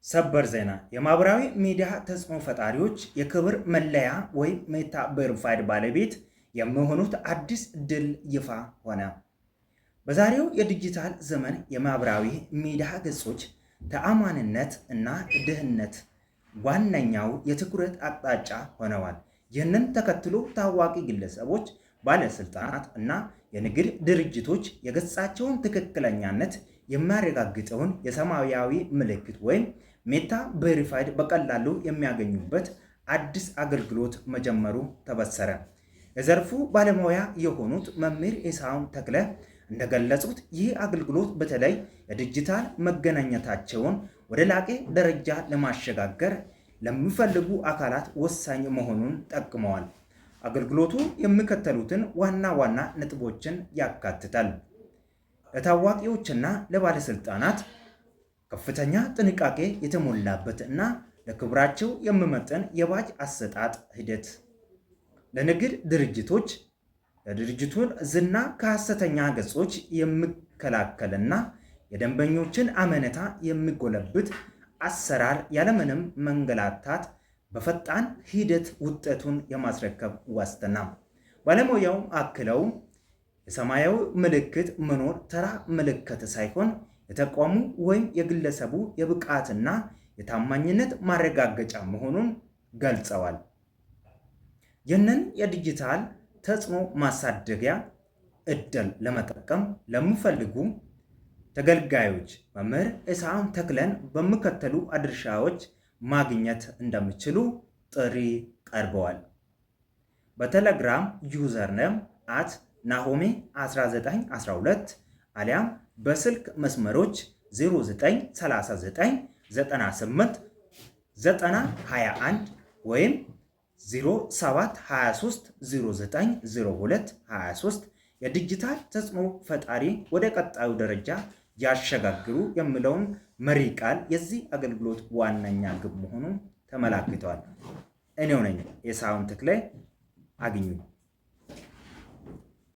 ሰበር ዜና የማህበራዊ ሚዲያ ተጽዕኖ ፈጣሪዎች የክብር መለያ ወይም ሜታ ቬሪፋይድ ባለቤት የሚሆኑት አዲስ ድል ይፋ ሆነ። በዛሬው የዲጂታል ዘመን የማህበራዊ ሚዲያ ገጾች ተአማንነት እና ደህንነት ዋነኛው የትኩረት አቅጣጫ ሆነዋል። ይህንን ተከትሎ ታዋቂ ግለሰቦች፣ ባለስልጣናት እና የንግድ ድርጅቶች የገጻቸውን ትክክለኛነት የሚያረጋግጠውን የሰማያዊ ምልክት ወይም ሜታ ቬሪፋይድ በቀላሉ የሚያገኙበት አዲስ አገልግሎት መጀመሩ ተበሰረ። የዘርፉ ባለሙያ የሆኑት መምህር ኤሳውን ተክለ እንደገለጹት ይህ አገልግሎት በተለይ የዲጂታል መገናኘታቸውን ወደ ላቀ ደረጃ ለማሸጋገር ለሚፈልጉ አካላት ወሳኝ መሆኑን ጠቅመዋል። አገልግሎቱ የሚከተሉትን ዋና ዋና ነጥቦችን ያካትታል። ለታዋቂዎችና ለባለስልጣናት ከፍተኛ ጥንቃቄ የተሞላበት እና ለክብራቸው የሚመጥን የባጅ አሰጣጥ ሂደት። ለንግድ ድርጅቶች የድርጅቱን ዝና ከሐሰተኛ ገጾች የሚከላከልና የደንበኞችን አመኔታ የሚጎለብት አሰራር ያለምንም መንገላታት በፈጣን ሂደት ውጤቱን የማስረከብ ዋስትና። ባለሙያው አክለው የሰማያዊ ምልክት መኖር ተራ ምልክት ሳይሆን የተቋሙ ወይም የግለሰቡ የብቃትና የታማኝነት ማረጋገጫ መሆኑን ገልጸዋል። ይህንን የዲጂታል ተጽዕኖ ማሳደጊያ እድል ለመጠቀም ለሚፈልጉ ተገልጋዮች መምህር ኤሳውን ተክለን በሚከተሉ አድራሻዎች ማግኘት እንደሚችሉ ጥሪ ቀርበዋል። በቴሌግራም ዩዘርኔም ናሆሜ 1912 አሊያም በስልክ መስመሮች 0939 98 921 ወይም 0723 0902 23 የዲጂታል ተጽዕኖ ፈጣሪ ወደ ቀጣዩ ደረጃ ያሸጋግሩ የሚለውን መሪ ቃል የዚህ አገልግሎት ዋነኛ ግብ መሆኑን ተመላክተዋል። እኔው ነኝ ኤሳውን ተክለ። አግኙ።